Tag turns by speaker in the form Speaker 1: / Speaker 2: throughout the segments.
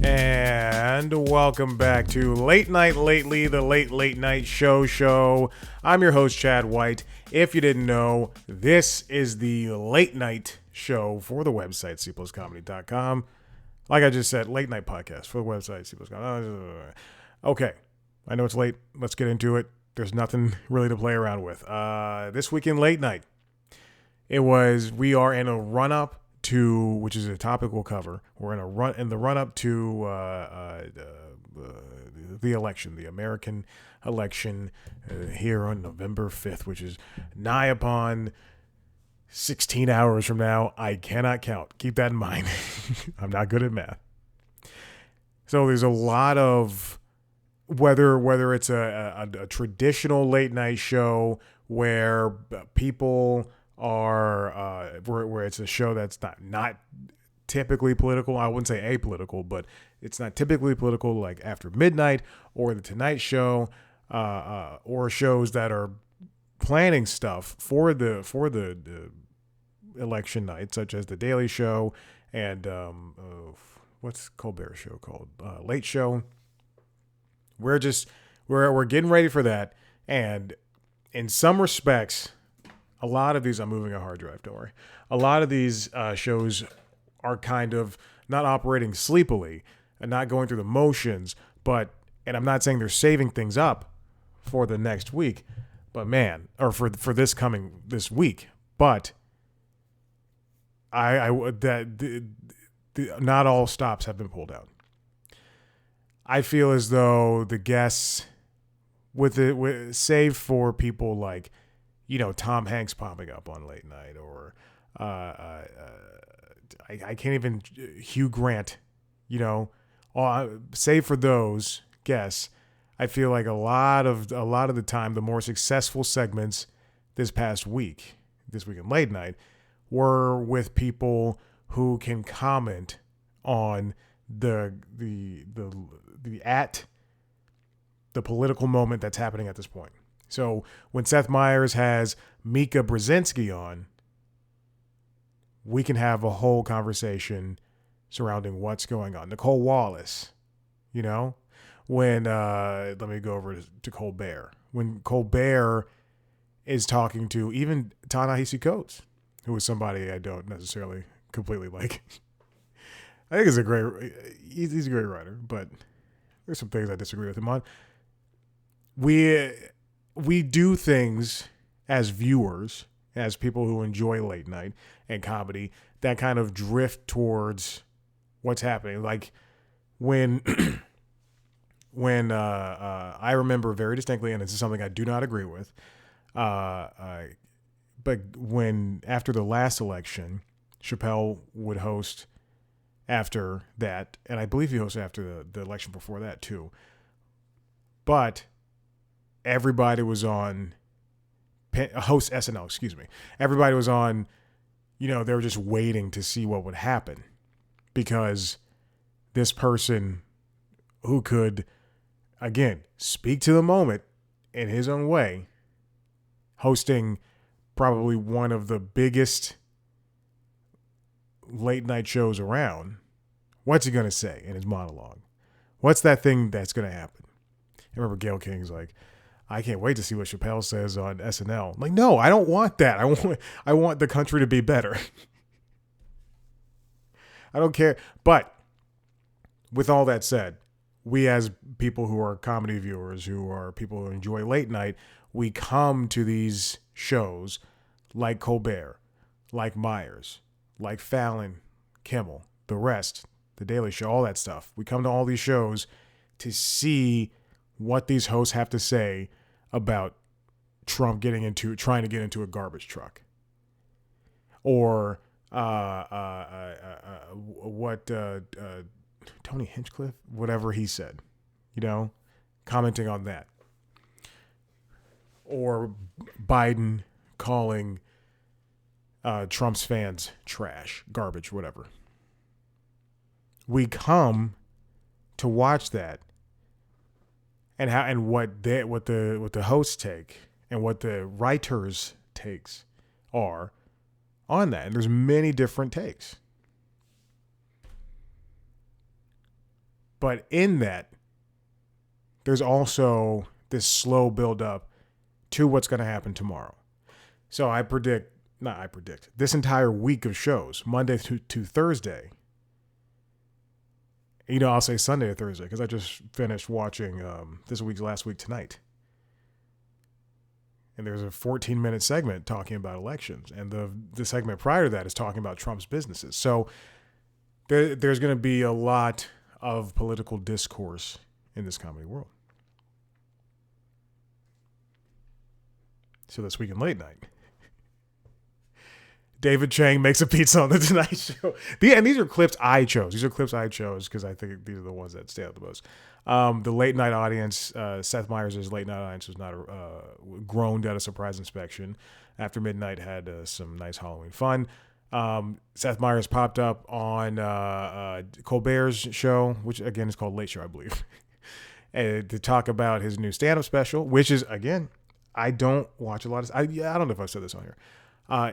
Speaker 1: And welcome back to Late Night Lately, the Late Night Show. I'm your host, Chad White. If you didn't know, this is the late night show for the website, cpluscomedy.com. Like I just said, late night podcast for the website, cpluscomedy. Okay, I know it's late. Let's get into it. There's nothing really to play around with. This week in late night, we are in a run-up to, which is a topic we'll cover. We're in the run-up to the election, the American election here on November 5th, which is nigh upon 16 hours from now. I cannot count. Keep that in mind. I'm not good at math. So there's a lot of, whether it's a traditional late night show where people are where it's a show that's not typically political. I wouldn't say apolitical, but it's not typically political, like After Midnight or The Tonight Show, or shows that are planning stuff for the election night, such as The Daily Show and what's Colbert's show called? Late Show. We're getting ready for that, and in some respects, a lot of these, I'm moving a hard drive, don't worry. A lot of these shows are kind of not operating sleepily and not going through the motions, and I'm not saying they're saving things up for the next week, but man, or for this week, but not all stops have been pulled out. I feel as though the guests, save for people like, Tom Hanks popping up on late night, or I can't even, Hugh Grant, save for those guests, I feel like a lot of the time, the more successful segments this week in late night, were with people who can comment on the political moment that's happening at this point. So when Seth Meyers has Mika Brzezinski on, we can have a whole conversation surrounding what's going on. Nicole Wallace, when let me go over to Colbert. When Colbert is talking to even Ta-Nehisi Coates, who is somebody I don't necessarily completely like. I think he's a great writer, but there's some things I disagree with him on. We do things as viewers, as people who enjoy late night and comedy, that kind of drift towards what's happening. Like when I remember very distinctly, and this is something I do not agree with, but when after the last election, Chappelle would host after that, and I believe he hosted after the election before that too. But everybody was on host SNL, excuse me. Everybody was on, they were just waiting to see what would happen, because this person who could, again, speak to the moment in his own way, hosting probably one of the biggest late night shows around, what's he going to say in his monologue? What's that thing that's going to happen? I remember Gayle King's like, I can't wait to see what Chappelle says on SNL. I'm like, no, I don't want that. I want the country to be better. I don't care. But with all that said, we as people who are comedy viewers, who are people who enjoy late night, we come to these shows like Colbert, like Myers, like Fallon, Kimmel, the rest, The Daily Show, all that stuff. We come to all these shows to see what these hosts have to say about Trump trying to get into a garbage truck, or what Tony Hinchcliffe, whatever he said, commenting on that, or Biden calling Trump's fans trash, garbage, whatever. We come to watch that, and what the hosts take and what the writers' takes are on that. And there's many different takes. But in that, there's also this slow build up to what's going to happen tomorrow. So this entire week of shows, Monday to Thursday. I'll say Sunday to Thursday because I just finished watching last week tonight. And there's a 14-minute segment talking about elections. And the segment prior to that is talking about Trump's businesses. So there's going to be a lot of political discourse in this comedy world. So this week in late night, David Chang makes a pizza on the Tonight Show. And these are clips I chose. These are clips I chose because I think these are the ones that stand out the most. The late night audience, Seth Meyers' late night audience was not groaned at a surprise inspection. After midnight had some nice Halloween fun. Seth Meyers popped up on Colbert's show, which again is called Late Show, I believe, and to talk about his new stand-up special, which is, again, I don't watch a lot of. I don't know if I've said this on here.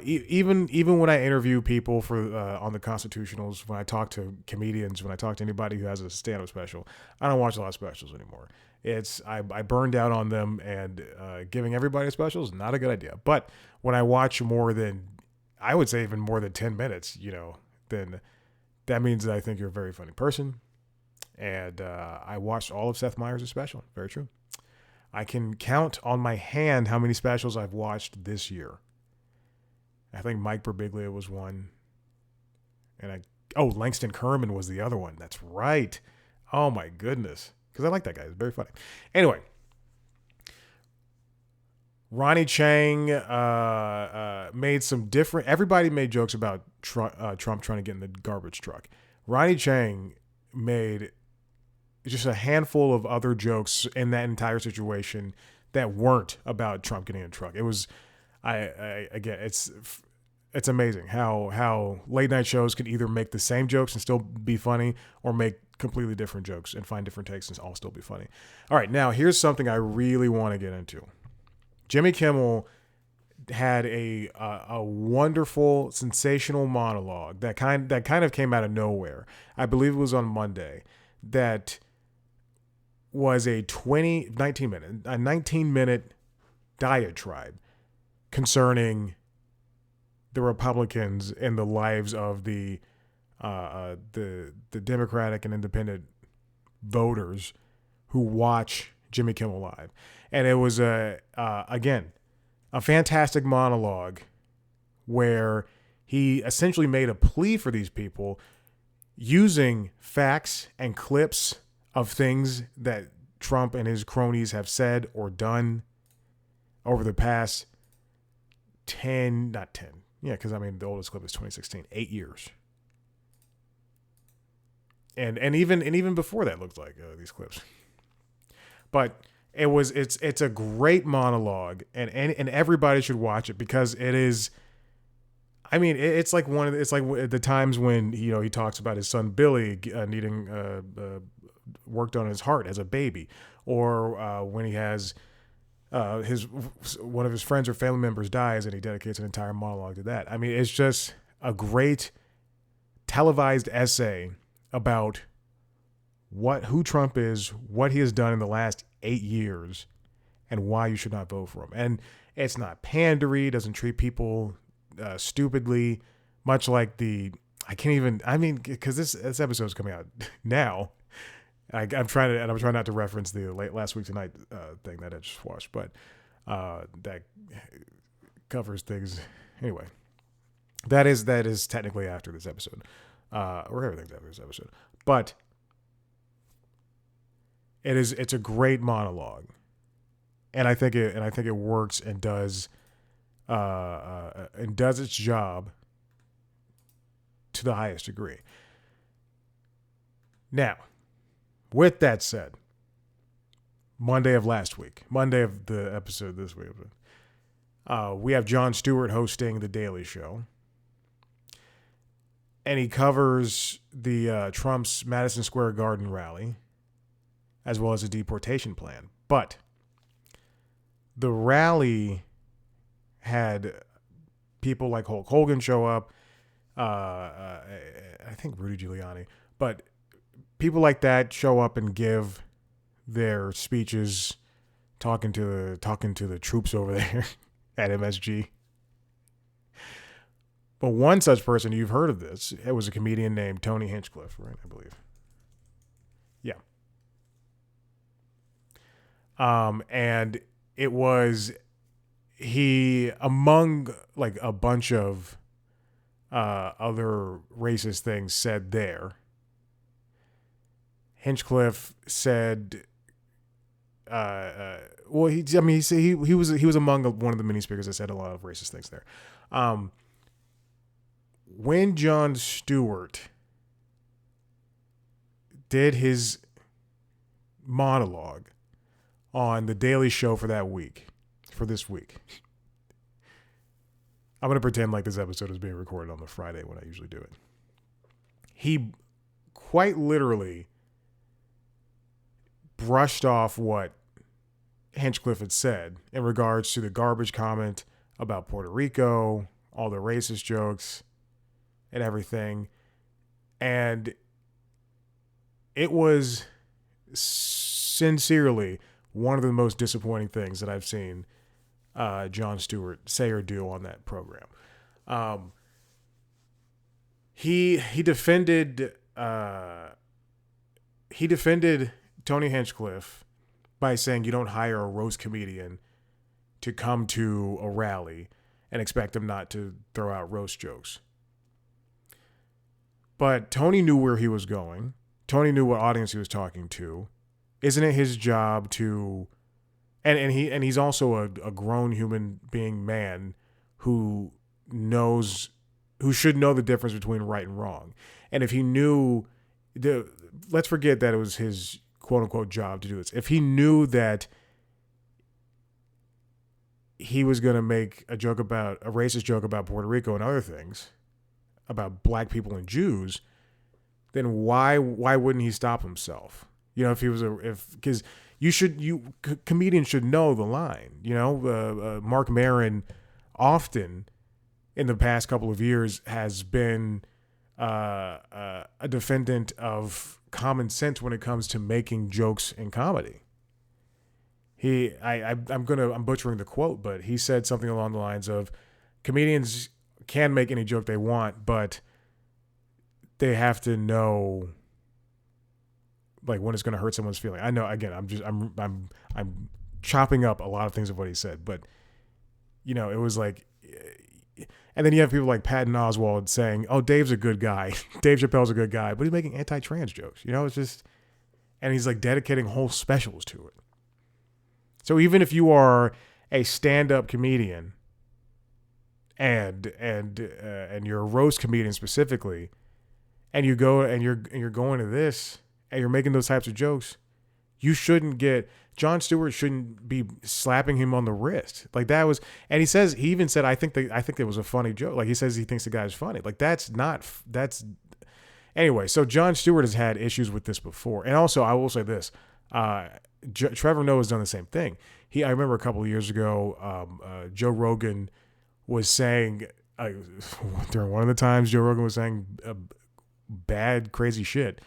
Speaker 1: Even when I interview people for on the Constitutionals, when I talk to comedians, when I talk to anybody who has a stand-up special, I don't watch a lot of specials anymore. I burned out on them, and giving everybody a special is not a good idea. But when I watch more than, I would say even more than 10 minutes, then that means that I think you're a very funny person. And I watched all of Seth Meyers' special. Very true. I can count on my hand how many specials I've watched this year. I think Mike Birbiglia was one. And Langston Kerman was the other one. That's right. Oh my goodness. Because I like that guy. He's very funny. Anyway. Ronnie Chang made some different. Everybody made jokes about Trump trying to get in the garbage truck. Ronnie Chang made just a handful of other jokes in that entire situation that weren't about Trump getting in a truck. It was, again, it's amazing how late night shows can either make the same jokes and still be funny, or make completely different jokes and find different takes and all still be funny. All right, now here's something I really want to get into. Jimmy Kimmel had a wonderful, sensational monologue that kind of came out of nowhere. I believe it was on Monday. That was a 19-minute diatribe concerning the Republicans and the lives of the Democratic and independent voters who watch Jimmy Kimmel Live. And it was again a fantastic monologue where he essentially made a plea for these people using facts and clips of things that Trump and his cronies have said or done over the past 10, not 10. Yeah, because I mean the oldest clip is 2016, 8 years. And even before that looked like these clips. But it's a great monologue, and everybody should watch it because it is. I mean, it's like the times when he talks about his son Billy needing work done on his heart as a baby, or when he has one of his friends or family members dies and he dedicates an entire monologue to that. I mean, it's just a great televised essay about who Trump is, what he has done in the last 8 years, and why you should not vote for him. And it's not pandery, doesn't treat people stupidly, much like because this episode is coming out now. I'm trying not to reference the last week tonight thing that I just watched, but that covers things anyway. That is technically after this episode, or everything's after this episode, but it's a great monologue, and I think it works and does its job to the highest degree. Now, with that said, Monday of last week, Monday of the episode this week, we have Jon Stewart hosting The Daily Show. And he covers the Trump's Madison Square Garden rally, as well as a deportation plan. But the rally had people like Hulk Hogan show up, I think Rudy Giuliani, but people like that show up and give their speeches talking to the troops over there at MSG. But one such person, you've heard of this, it was a comedian named Tony Hinchcliffe, right? I believe. Yeah. And it was he among like a bunch of other racist things said there. Hinchcliffe said, well, he was among one of the mini speakers that said a lot of racist things there. When Jon Stewart did his monologue on The Daily Show for this week, I'm going to pretend like this episode is being recorded on the Friday when I usually do it. He quite literally brushed off what Hinchcliffe had said in regards to the garbage comment about Puerto Rico, all the racist jokes and everything. And it was sincerely one of the most disappointing things that I've seen Jon Stewart say or do on that program. He defended Tony Hinchcliffe by saying you don't hire a roast comedian to come to a rally and expect him not to throw out roast jokes. But Tony knew where he was going. Tony knew what audience he was talking to. Isn't it his job to, and he's also a grown human being man who should know the difference between right and wrong. And if he knew, let's forget that it was his quote unquote job to do this. If he knew that he was going to make a racist joke about Puerto Rico and other things, about black people and Jews, then why wouldn't he stop himself? You know, because comedians should know the line. You know, Mark Maron often in the past couple of years has been a defendant of common sense when it comes to making jokes in comedy. I'm butchering the quote, but he said something along the lines of, comedians can make any joke they want, but they have to know like when it's going to hurt someone's feeling. I know, again, I'm chopping up a lot of things of what he said, but you know, it was like, and then you have people like Patton Oswalt saying, oh, Dave's a good guy. Dave Chappelle's a good guy, but he's making anti-trans jokes. You know, it's just, and he's like dedicating whole specials to it. So even if you are a stand-up comedian and you're a roast comedian specifically, and you go and you're going to this and you're making those types of jokes, you shouldn't Jon Stewart shouldn't be slapping him on the wrist. Like that was, and he even said, I think it was a funny joke. Like he says he thinks the guy's funny. Like that's anyway. So Jon Stewart has had issues with this before. And also I will say this, Trevor Noah's done the same thing. I remember a couple of years ago, Joe Rogan was saying, during one of the times Joe Rogan was saying bad, crazy shit.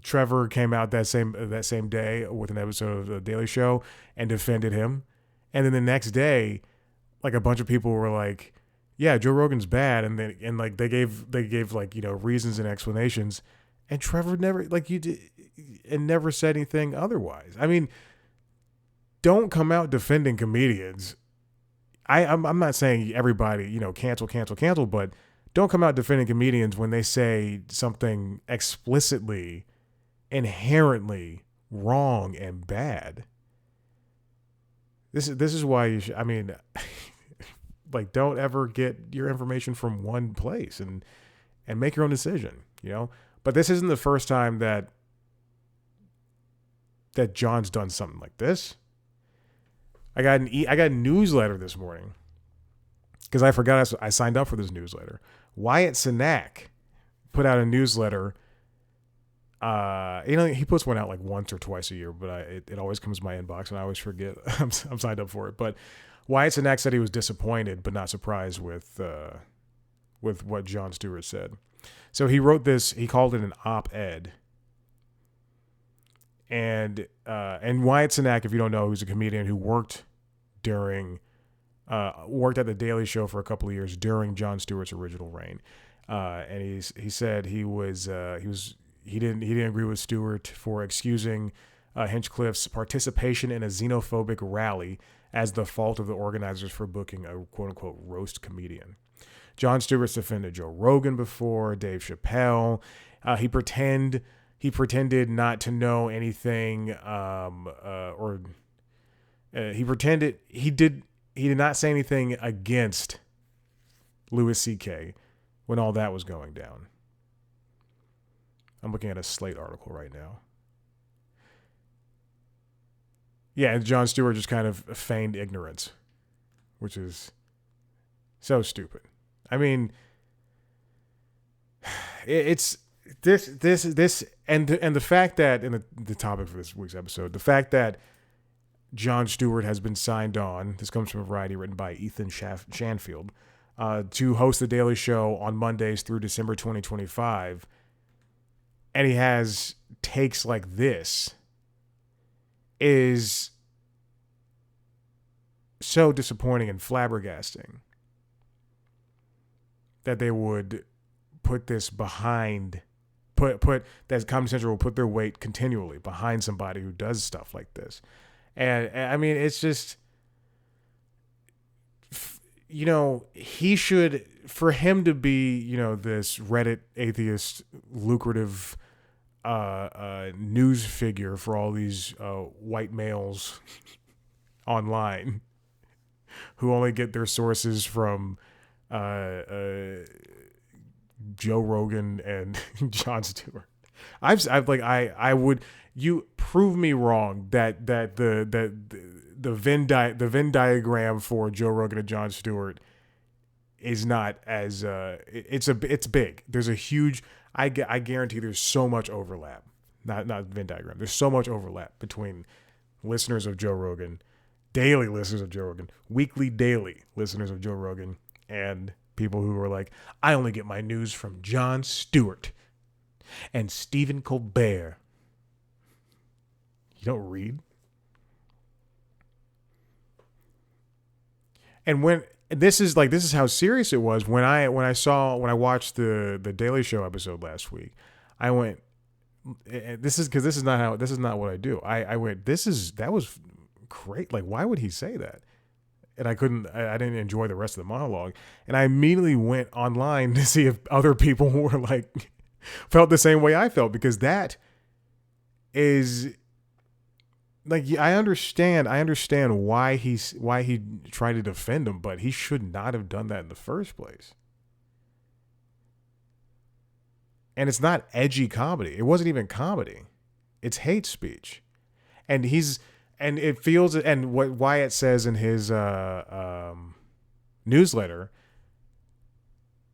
Speaker 1: Trevor came out that same day with an episode of The Daily Show and defended him. And then the next day, like a bunch of people were like, yeah, Joe Rogan's bad. And they gave like, you know, reasons and explanations. And Trevor never said anything otherwise. I mean, don't come out defending comedians. I'm not saying everybody, you know, cancel, but don't come out defending comedians when they say something explicitly, inherently wrong and bad. This is why you should, I mean, like, don't ever get your information from one place and make your own decision, you know? But this isn't the first time that John's done something like this. I got a newsletter this morning because I forgot I signed up for this newsletter. Wyatt Cenac put out a newsletter. You know, he puts one out like once or twice a year, but it always comes to my inbox and I always forget I'm signed up for it. But Wyatt Cenac said he was disappointed but not surprised with with what Jon Stewart said. So he wrote this. He called it an op-ed. And Wyatt Cenac, if you don't know, who's a comedian who worked at the Daily Show for a couple of years during Jon Stewart's original reign. And he said he didn't agree with Stewart for excusing Hinchcliffe's participation in a xenophobic rally as the fault of the organizers for booking a quote unquote roast comedian. Jon Stewart's defended Joe Rogan before, Dave Chappelle. He pretended not to know anything, he did not say anything against Louis C.K. when all that was going down. I'm looking at a Slate article right now. Yeah, and Jon Stewart just kind of feigned ignorance, which is so stupid. I mean, it's this and the fact that, in the topic for this week's episode, the fact that Jon Stewart has been signed on, this comes from Variety, written by Ethan Shanfield, to host The Daily Show on Mondays through December 2025, and he has takes like this, is so disappointing and flabbergasting that they would put this behind, that Comedy Central will put their weight continually behind somebody who does stuff like this. And I mean, it's just, he should, for him to be, this Reddit atheist, lucrative news figure for all these white males online who only get their sources from Joe Rogan and Jon Stewart. I would, you prove me wrong that the Venn diagram for Joe Rogan and Jon Stewart is not as it's big. There's a huge, I guarantee there's so much overlap. Not Venn diagram. There's so much overlap between listeners of Joe Rogan, daily listeners of Joe Rogan, weekly, daily listeners of Joe Rogan, and people who are like, I only get my news from Jon Stewart and Stephen Colbert. You don't read? And when this is how serious it was when I watched the Daily Show episode last week. I went, this is not what I do. I went, that was great. Like, why would he say that? And I didn't enjoy the rest of the monologue. And I immediately went online to see if other people were like, felt the same way I felt, because that is, like, I understand why he tried to defend him, but he should not have done that in the first place. And it's not edgy comedy. It wasn't even comedy. It's hate speech. And it feels, and what Wyatt says in his newsletter,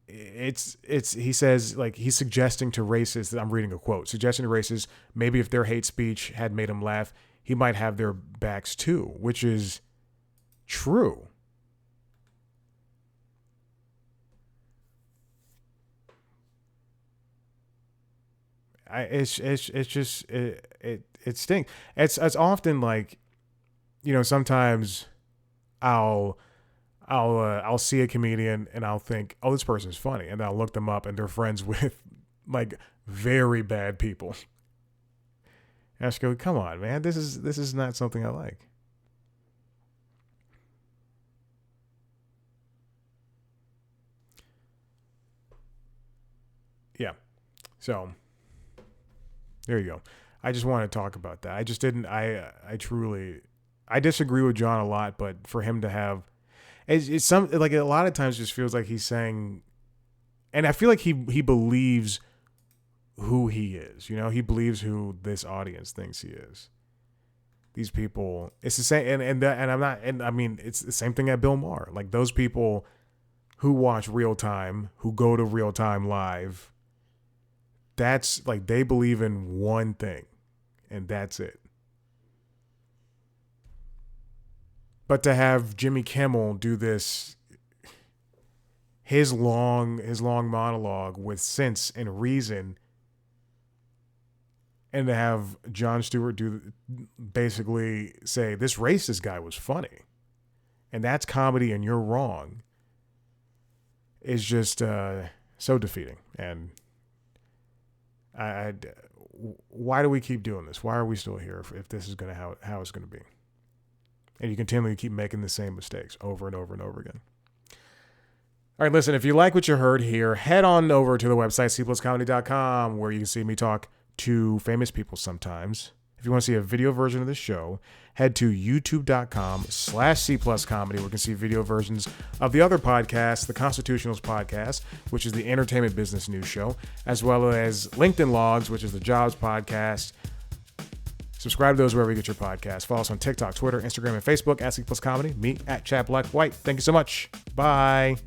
Speaker 1: he says, like, he's suggesting to racists, I'm reading a quote, suggesting to racists, maybe if their hate speech had made him laugh, he might have their backs too, which is true. It stinks. It's often like, sometimes I'll see a comedian and I'll think, oh, this person's funny, and then I'll look them up and they're friends with like very bad people. And I just go, come on, man, this is not something I like. Yeah. So there you go. I just want to talk about that. I just didn't. I disagree with Jon a lot, but for him to have, it's some, like, a lot of times just feels like he's saying, and I feel like he believes who he is. He believes who this audience thinks he is. These people, it's the same, and I'm not, and I mean, it's the same thing at Bill Maher. Like, those people who watch Real Time, who go to Real Time Live, that's like, they believe in one thing, and that's it. But to have Jimmy Kimmel do this his long monologue with sense and reason, and to have Jon Stewart basically say this racist guy was funny, and that's comedy, and you're wrong, is just so defeating. And why do we keep doing this? Why are we still here if this is going to how it's going to be? And you continually keep making the same mistakes over and over and over again. All right, listen, if you like what you heard here, head on over to the website, cpluscomedy.com, where you can see me talk to famous people sometimes. If you want to see a video version of this show, head to youtube.com/cpluscomedy, where you can see video versions of the other podcasts, the Constitutionals podcast, which is the entertainment business news show, as well as LinkedIn Logs, which is the jobs podcast. Subscribe to those wherever you get your podcasts. Follow us on TikTok, Twitter, Instagram, and Facebook at C Plus Comedy. Me at Chad Black White. Thank you so much. Bye.